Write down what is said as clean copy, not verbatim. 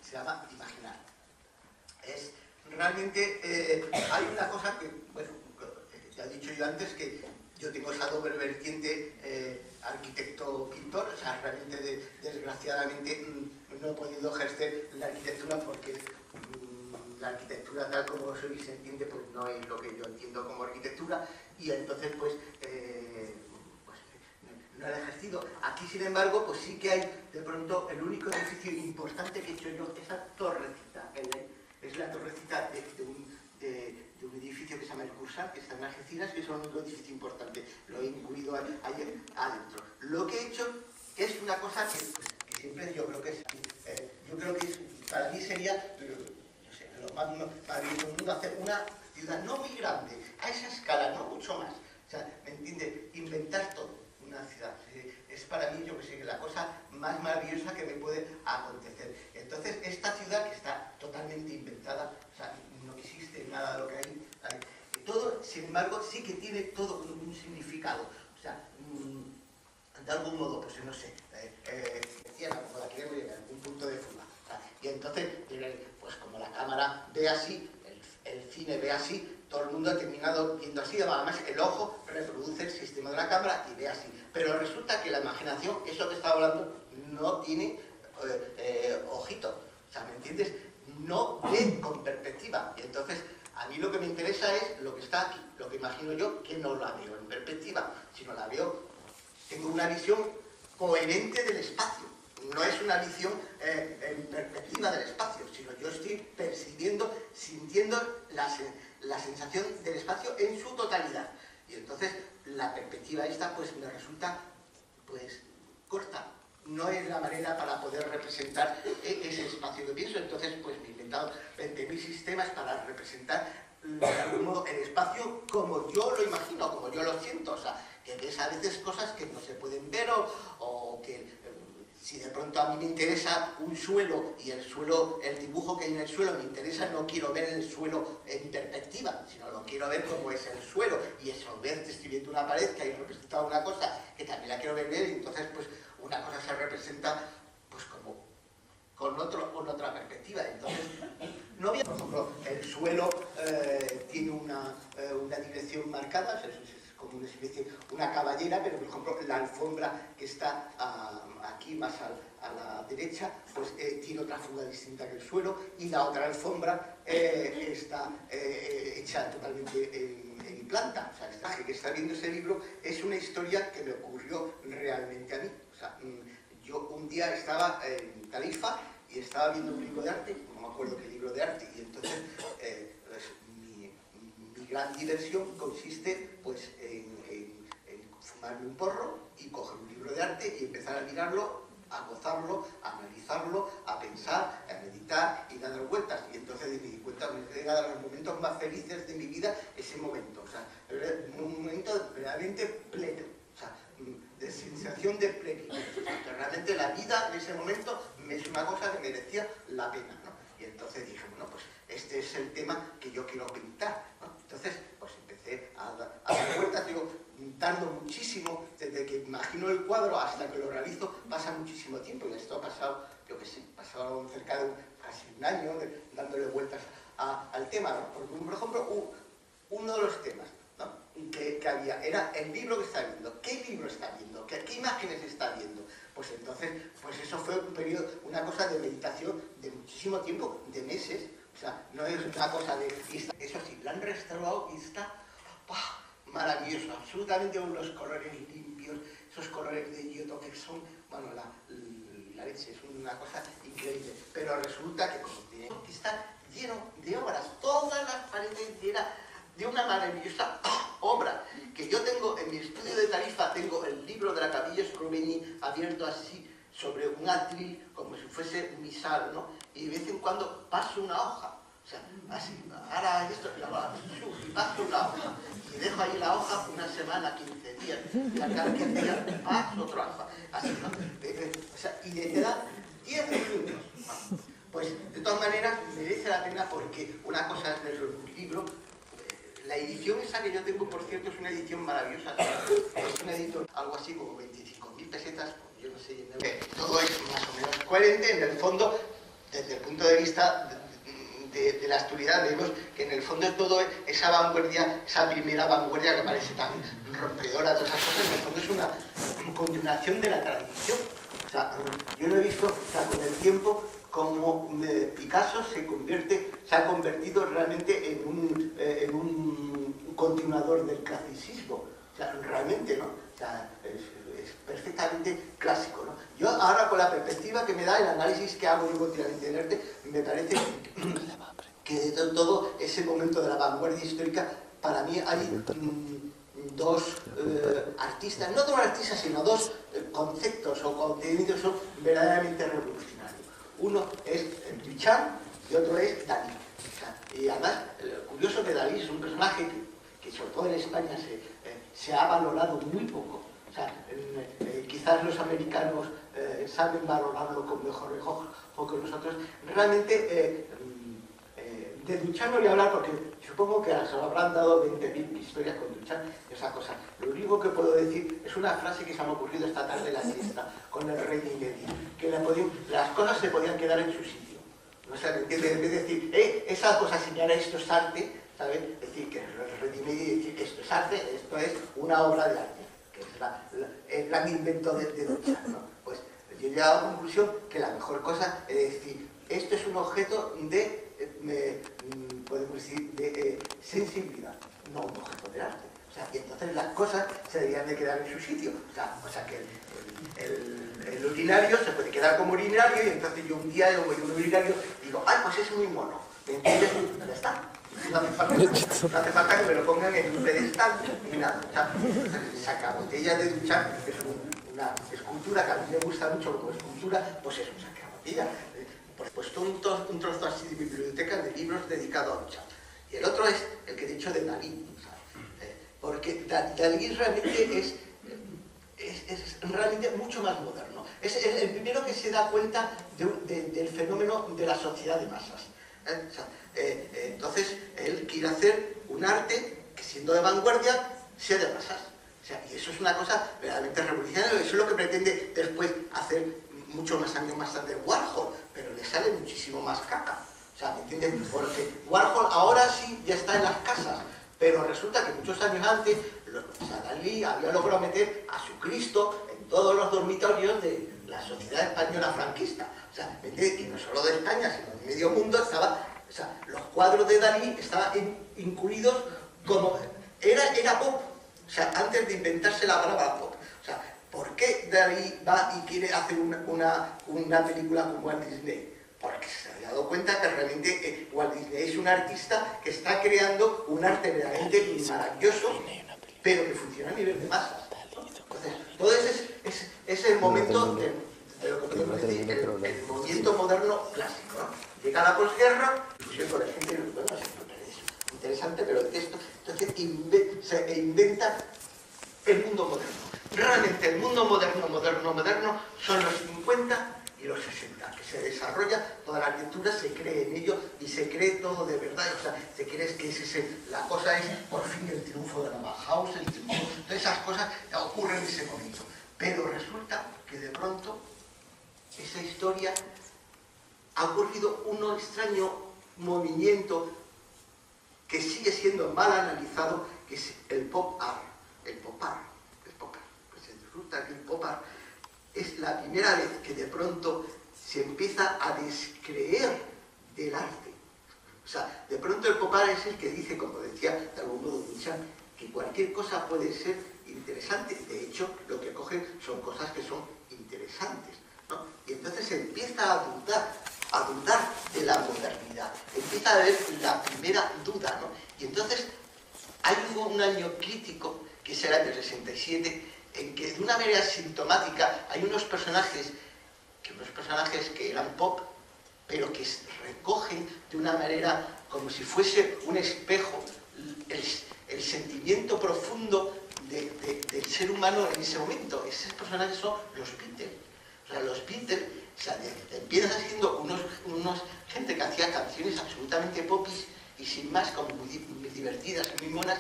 se llama imaginar. Es realmente, hay una cosa que, bueno, ya he dicho yo antes que yo tengo esa doble vertiente arquitecto-pintor, o sea, realmente desgraciadamente no he podido ejercer la arquitectura porque la arquitectura tal como soy se entiende, pues no es lo que yo entiendo como arquitectura, y entonces pues no la he ejercido. Aquí, sin embargo, pues sí que hay, de pronto, el único edificio importante que he hecho yo, esa torrecita, es la torrecita de un edificio que se llama El Cursal, que está en Algeciras, que es un edificio importante. Lo he incluido ahí adentro. Lo que he hecho es una cosa que siempre yo creo que es, para mí sería, no sé, lo más maravilloso del mundo, hacer una ciudad no muy grande, a esa escala, no mucho más. O sea, ¿me entiende? Inventar todo. Una ciudad. Es para mí, yo que sé, la cosa más maravillosa que me puede acontecer. Entonces, esta ciudad que está totalmente inventada, o sea, no existe nada de lo que hay. Todo, sin embargo, sí que tiene todo un significado. O sea, de algún modo, pues no sé, decían, como aquí en algún punto de fuga. O sea, y entonces, pues como la cámara ve así, el cine ve así, todo el mundo ha terminado viendo así, además el ojo reproduce el sistema de la cámara y ve así. Pero resulta que la imaginación, eso que estaba hablando, no tiene ojito. O sea, ¿me entiendes? No ve con perspectiva. Y entonces, a mí lo que me interesa es lo que está aquí, lo que imagino yo, que no la veo en perspectiva, sino la veo, tengo una visión coherente del espacio. No es una visión en perspectiva del espacio, sino yo estoy percibiendo, sintiendo la sensación del espacio en su totalidad. Y entonces la perspectiva esta pues me resulta pues corta. No es la manera para poder representar ese espacio que pienso. Entonces pues me he inventado 20.000 sistemas para representar de algún modo el espacio como yo lo imagino, como yo lo siento. O sea, que ves a veces cosas que no se pueden ver o que... Si de pronto a mí me interesa un suelo y el suelo, el dibujo que hay en el suelo me interesa, no quiero ver el suelo en perspectiva, sino lo quiero ver como es el suelo. Y eso, estoy viendo una pared que hay representada una cosa que también la quiero ver, y entonces pues una cosa se representa pues como con otra perspectiva. Entonces, no había, por ejemplo, el suelo tiene una dirección marcada, como una especie, una caballera, pero por ejemplo la alfombra que está aquí más a la derecha, pues tiene otra fuga distinta que el suelo, y la otra alfombra está hecha totalmente en planta. O sea, esta que está viendo ese libro es una historia que me ocurrió realmente a mí. O sea, yo un día estaba en Tarifa y estaba viendo un libro de arte, no me acuerdo qué libro de arte, y entonces mi gran diversión consiste pues en fumarme un porro y coger un libro de arte y empezar a mirarlo, a gozarlo, a analizarlo, a pensar, a meditar y a dar vueltas. Y entonces me di cuenta que era de los momentos más felices de mi vida ese momento. O sea, un momento realmente pleno, o sea, de sensación de plenitud. O sea, que realmente la vida en ese momento es una cosa que merecía la pena, ¿no? Y entonces dije, bueno, pues este es el tema que yo quiero pintar, ¿no? Entonces, pues empecé a dar vueltas, digo, tardo muchísimo, desde que imagino el cuadro hasta que lo realizo, pasa muchísimo tiempo, y esto ha pasado, yo qué sé, pasado cerca de casi un año dándole vueltas al tema, ¿no? Porque, por ejemplo, uno de los temas, ¿no? que había era el libro que está viendo. ¿Qué libro está viendo? ¿Qué imágenes está viendo? Pues entonces, pues eso fue un periodo, una cosa de meditación de muchísimo tiempo, de meses. O sea, no es una cosa de... Eso sí, la han restaurado y está maravilloso, absolutamente unos colores limpios, esos colores de Giotto que son, bueno, la leche, es una cosa increíble. Pero resulta que como tiene que estar lleno de obras, todas las paredes llenas de una maravillosa obra que yo tengo en mi estudio de Tarifa. Tengo el libro de la Capilla Scrovegni abierto así sobre un atril, como si fuese un misal, ¿no? Y de vez en cuando paso una hoja, o sea, así, ahora esto, y paso una hoja, y dejo ahí la hoja una semana, 15 días, y a cada 15 días paso otra hoja, así, ¿no? O sea, y le quedan 10 minutos. Pues, de todas maneras, merece la pena, porque una cosa es leer un libro. La edición esa que yo tengo, por cierto, es una edición maravillosa. Es una edición, algo así como 25.000 pesetas, yo no sé, todo es más o menos coherente. En el fondo, desde el punto de vista de la actualidad, vemos que en el fondo de todo esa vanguardia, esa primera vanguardia que parece tan rompedora, todas esas cosas, en el fondo es una continuación de la tradición. O sea, yo no he visto, o sea, con el tiempo, como Picasso se ha convertido realmente en un continuador del clasicismo. O sea, realmente, ¿no? O sea, es perfectamente clásico, ¿no? Yo ahora, con la perspectiva que me da el análisis que hago yo continuamente en arte, me parece que de todo ese momento de la vanguardia histórica, para mí hay dos artistas, no dos artistas, sino dos conceptos o contenidos que son verdaderamente revolucionarios. Uno es Duchamp y otro es Dalí. O sea, y además, lo curioso que Dalí es un personaje que sobre todo en España se ha valorado muy poco. O sea, quizás los americanos saben valorarlo con mejor ojo que nosotros. Realmente, de Duchamp no voy a hablar porque supongo que se lo habrán dado 20.000 historias con Duchamp y esa cosa. Lo único que puedo decir es una frase que se me ha ocurrido esta tarde en la siesta con el rey de India, que las cosas se podían quedar en su sitio. O sea, en vez de decir, esa cosa señala esto es arte, ¿sabes? Decir que el rey de India decir que esto es arte, esto es una obra de arte, que es el gran invento de Duchamp, ¿no? Pues yo he llegado a la conclusión que la mejor cosa es decir, esto es un objeto de podemos decir, de sensibilidad, no un objeto de arte. O sea, y entonces las cosas se deberían de quedar en su sitio. O sea que el urinario se puede quedar como urinario y entonces yo un día voy a un urinario y digo, ay, pues es muy mono. ¿Me entiendes? ¿Dónde está? No hace falta que me lo pongan en un pedestal ni nada. O sea, sacabotella de Duchamp, que es una escultura que a mí me gusta mucho como escultura, pues es un sacabotella. Pues un trozo así de biblioteca de libros dedicados a Duchamp. Y el otro es el que he dicho de Dalí. Porque Dalí realmente es realmente mucho más moderno. Es el primero que se da cuenta del fenómeno de la sociedad de masas. O sea, entonces, él quiere hacer un arte que, siendo de vanguardia, sea de masas. O sea, y eso es una cosa verdaderamente revolucionaria. Eso es lo que pretende después hacer muchos más años más tarde Warhol, pero le sale muchísimo más caca. O sea, ¿me entiendes? Porque Warhol ahora sí ya está en las casas, pero resulta que muchos años antes, Dalí había logrado meter a su Cristo en todos los dormitorios de la sociedad española franquista. O sea, ¿me entiendes? Y no solo de España, sino de medio mundo estaba... O sea, los cuadros de Dalí estaban incluidos como... Era pop. O sea, antes de inventarse la palabra pop. O sea, ¿por qué Dalí va y quiere hacer una película con Walt Disney? Porque se había dado cuenta que realmente Walt Disney es un artista que está creando un arte verdaderamente maravilloso, pero que funciona a nivel de masas, ¿no? Entonces, todo ese es el momento de lo que podemos decir, el movimiento moderno clásico, ¿no? Llega la posguerra, inclusive con la gente, bueno, es interesante, pero el texto, entonces se inventa el mundo moderno. Realmente el mundo moderno son los 50 y los 60, que se desarrolla toda la arquitectura, se cree en ello y se cree todo de verdad. O sea, se cree que la cosa es por fin el triunfo de la Bauhaus, el triunfo, todas esas cosas ocurren en ese momento. Pero resulta que de pronto esa historia ha ocurrido un extraño movimiento que sigue siendo mal analizado, que es el pop art, el pop art. Pues resulta que el pop art es la primera vez que de pronto se empieza a descreer del arte. O sea, de pronto el pop art es el que dice, como decía de algún modo Duchamp, que cualquier cosa puede ser interesante. De hecho, lo que cogen son cosas que son interesantes, ¿no? Y entonces se empieza a dudar de la modernidad. Empieza a haber la primera duda, ¿no? Y entonces hay un año crítico, que será el 67, en que de una manera sintomática hay unos personajes que eran pop, pero que recogen de una manera como si fuese un espejo el sentimiento profundo del ser humano en ese momento. Esos personajes son los Beatles. O sea, los Beatles, o sea, empiezan siendo unos gente que hacía canciones absolutamente popis y sin más, como muy divertidas, muy monas,